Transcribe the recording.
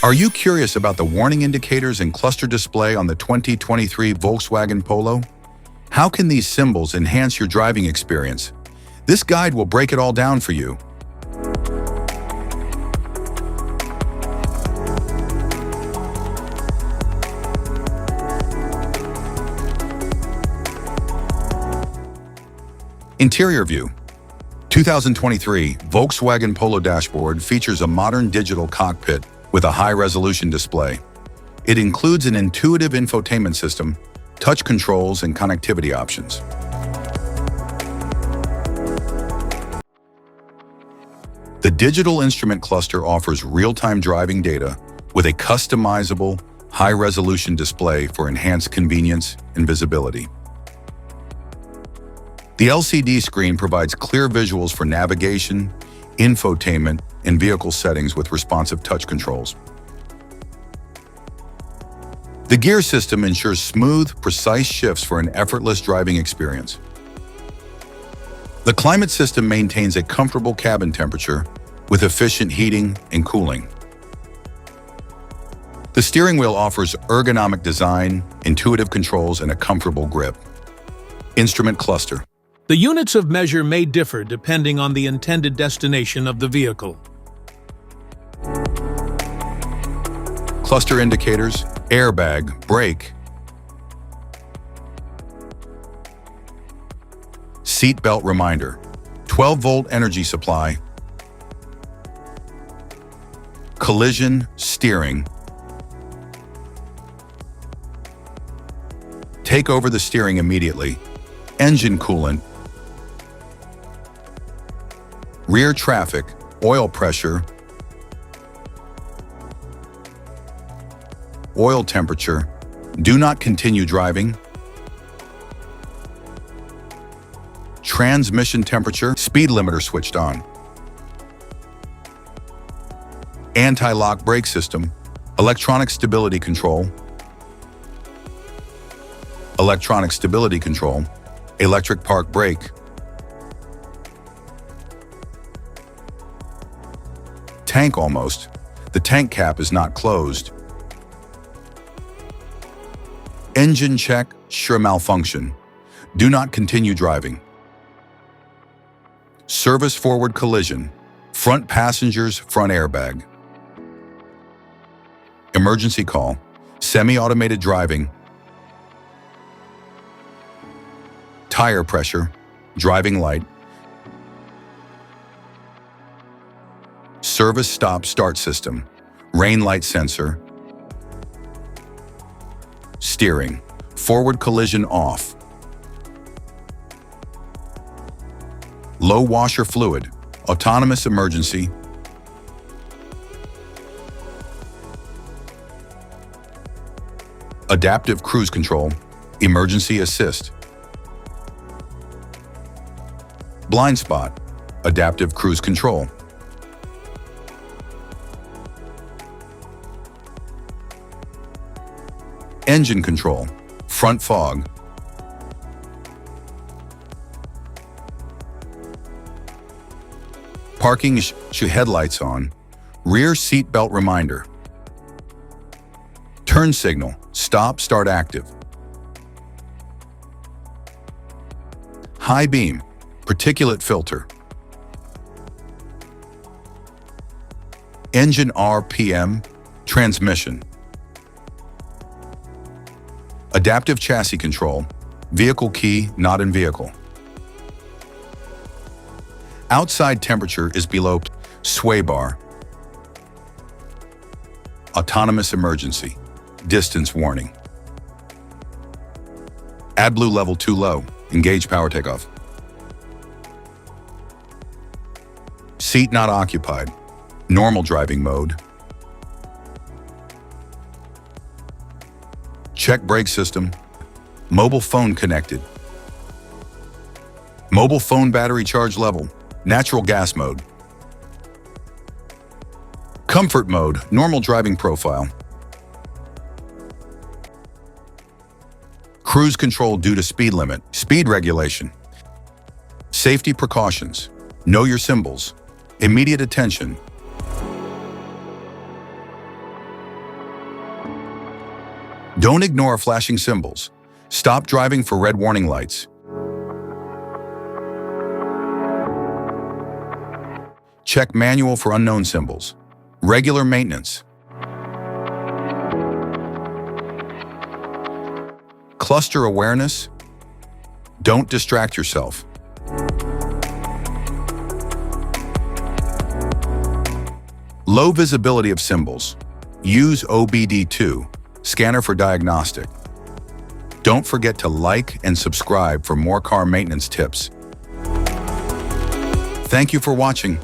Are you curious about the warning indicators and cluster display on the 2023 Volkswagen Polo? How can these symbols enhance your driving experience? This guide will break it all down for you. Interior view. 2023 Volkswagen Polo dashboard features a modern digital cockpit with a high-resolution display. It includes an intuitive infotainment system, touch controls, and connectivity options. The digital instrument cluster offers real-time driving data with a customizable, high-resolution display for enhanced convenience and visibility. The LCD screen provides clear visuals for navigation, infotainment, and vehicle settings with responsive touch controls. The gear system ensures smooth, precise shifts for an effortless driving experience. The climate system maintains a comfortable cabin temperature with efficient heating and cooling. The steering wheel offers ergonomic design, intuitive controls, and a comfortable grip. Instrument cluster. The units of measure may differ depending on the intended destination of the vehicle. Cluster indicators, airbag, brake, seat belt reminder, 12-volt energy supply, collision, steering, take over the steering immediately, engine coolant, rear traffic, oil pressure, oil temperature, do not continue driving, transmission temperature, speed limiter switched on, anti-lock brake system, electronic stability control, electric park brake, tank almost, the tank cap is not closed, engine check, sure malfunction, do not continue driving, service forward collision, front passengers, front airbag, emergency call, semi-automated driving, tire pressure, driving light, service stop start system, rain light sensor, steering, forward collision off, low washer fluid, autonomous emergency, adaptive cruise control, emergency assist, blind spot, adaptive cruise control, engine control, front fog, parking headlights on, rear seat belt reminder, turn signal, stop start active, high beam, particulate filter, engine RPM, transmission, adaptive chassis control, vehicle key not in vehicle. Outside temperature is below sway bar, autonomous emergency, distance warning. AdBlue level 2 low, engage power takeoff. Seat not occupied, normal driving mode. Check brake system, mobile phone connected. Mobile phone battery charge level, natural gas mode. Comfort mode, normal driving profile. Cruise control due to speed limit, speed regulation. Safety precautions, know your symbols, immediate attention. Don't ignore flashing symbols. Stop driving for red warning lights. Check manual for unknown symbols. Regular maintenance. Cluster awareness. Don't distract yourself. Low visibility of symbols. Use OBD2, scanner for diagnostic. Don't forget to like and subscribe for more car maintenance tips. Thank you for watching.